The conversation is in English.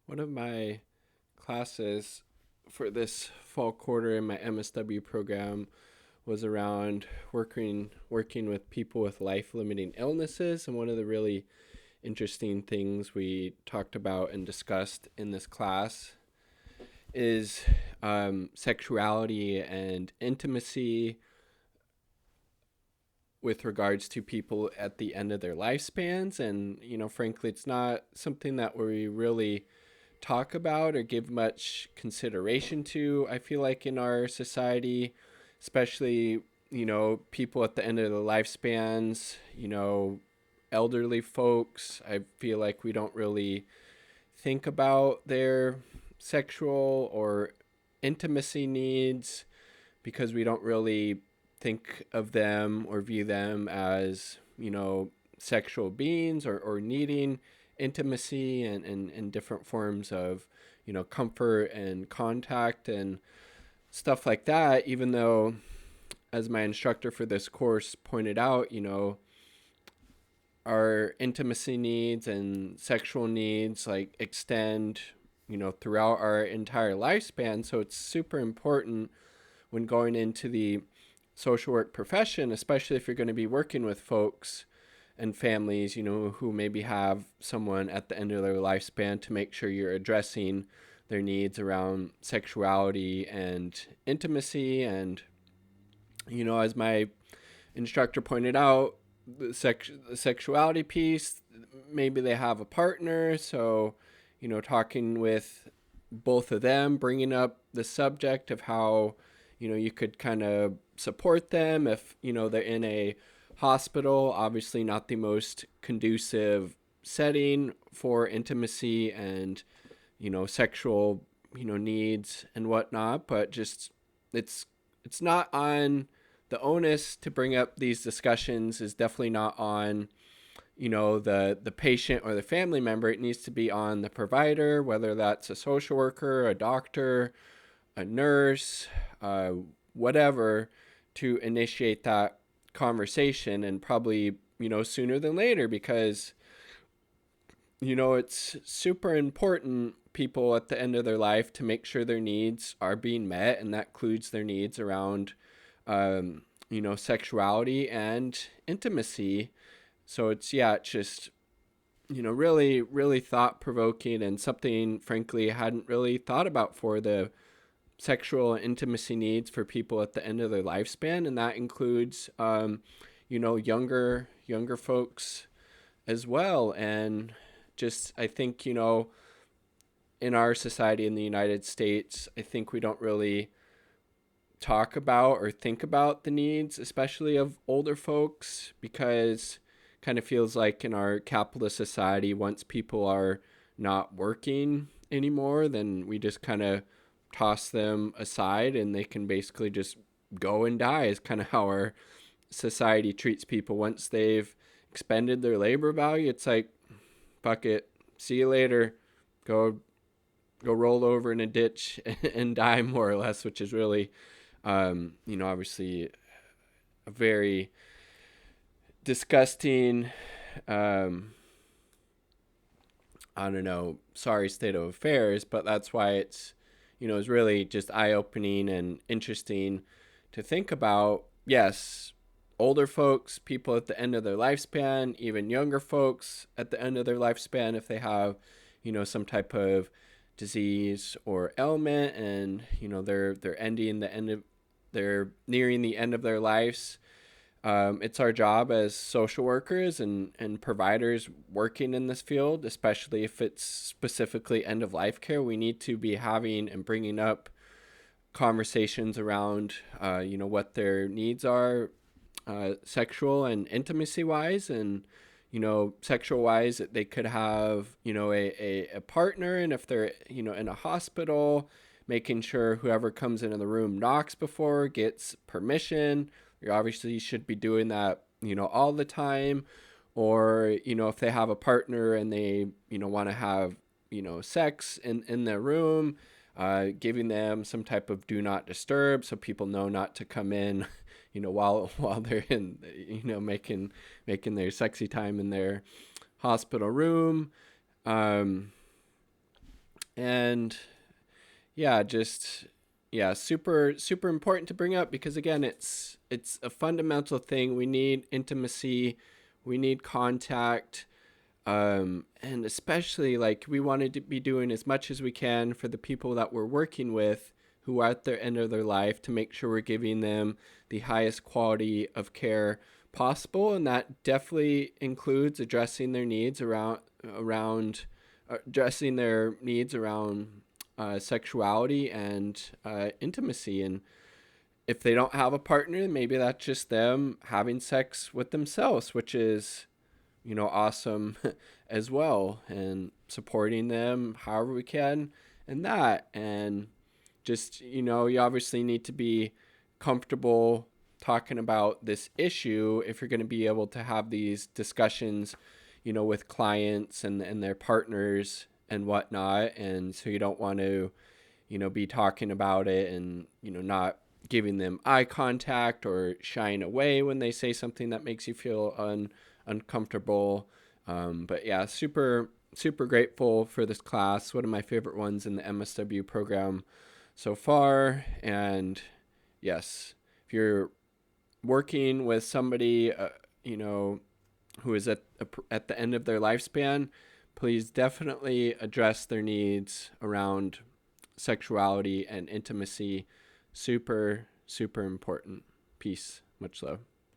One of my classes for this fall quarter in my MSW program was around working with people with life limiting illnesses, and one of the really interesting things we talked about and discussed in this class is sexuality and intimacy with regards to people at the end of their lifespans. And frankly, it's not something that we really talk about or give much consideration to. I feel like in our society, especially, people at the end of their lifespans, elderly folks, I feel like we don't really think about their sexual or intimacy needs because we don't really think of them or view them as, sexual beings or needing intimacy and different forms of, comfort and contact and stuff like that. Even though, as my instructor for this course pointed out, our intimacy needs and sexual needs like extend, throughout our entire lifespan. So it's super important when going into the social work profession, especially if you're going to be working with folks and families, who maybe have someone at the end of their lifespan, to make sure you're addressing their needs around sexuality and intimacy. And, as my instructor pointed out, the sexuality piece, maybe they have a partner. So, talking with both of them, bringing up the subject of how, you could kind of support them if, they're in a hospital, obviously not the most conducive setting for intimacy and, sexual, needs and whatnot, but just it's not on the onus to bring up these discussions is definitely not on, the patient or the family member. It needs to be on the provider, whether that's a social worker, a doctor, a nurse, whatever, to initiate that conversation, and probably, sooner than later, because, it's super important people at the end of their life to make sure their needs are being met, and that includes their needs around, sexuality and intimacy. So it's just, really, really thought provoking, and something, frankly, I hadn't really thought about for the sexual and intimacy needs for people at the end of their lifespan. And that includes, younger folks as well. And just, I think, in our society in the United States, I think we don't really talk about or think about the needs, especially of older folks, because kind of feels like in our capitalist society, once people are not working anymore, then we just kind of toss them aside and they can basically just go and die, is kind of how our society treats people. Once they've expended their labor value, it's like, fuck it, see you later, go roll over in a ditch and die, more or less, which is really, obviously a very disgusting, I don't know, sorry state of affairs. But that's why it's really just eye-opening and interesting to think about. Yes, older folks, people at the end of their lifespan, even younger folks at the end of their lifespan, if they have, some type of disease or ailment, and, they're nearing the end of their lives. It's our job as social workers and providers working in this field, especially if it's specifically end of life care. We need to be having and bringing up conversations around, what their needs are, sexual and intimacy wise. And, sexual wise, they could have, a partner. And if they're, in a hospital, making sure whoever comes into the room knocks before, gets permission. You obviously should be doing that, all the time. Or, if they have a partner and they, want to have, sex in their room, giving them some type of do not disturb so people know not to come in, while they're in, making their sexy time in their hospital room. And yeah, just yeah, super important to bring up because again, it's a fundamental thing. We need intimacy, we need contact, and especially like we wanted to be doing as much as we can for the people that we're working with who are at the end of their life to make sure we're giving them the highest quality of care possible, and that definitely includes addressing their needs around sexuality and intimacy. And if they don't have a partner, maybe that's just them having sex with themselves, which is awesome as well, and supporting them however we can and that. And just, you obviously need to be comfortable talking about this issue if you're going to be able to have these discussions, with clients and their partners and whatnot. And so you don't want to, be talking about it and, not giving them eye contact or shying away when they say something that makes you feel uncomfortable. But yeah, super grateful for this class. One of my favorite ones in the MSW program so far. And yes, if you're working with somebody, you know, who is at the end of their lifespan, please definitely address their needs around sexuality and intimacy. Super important. Peace. Much love.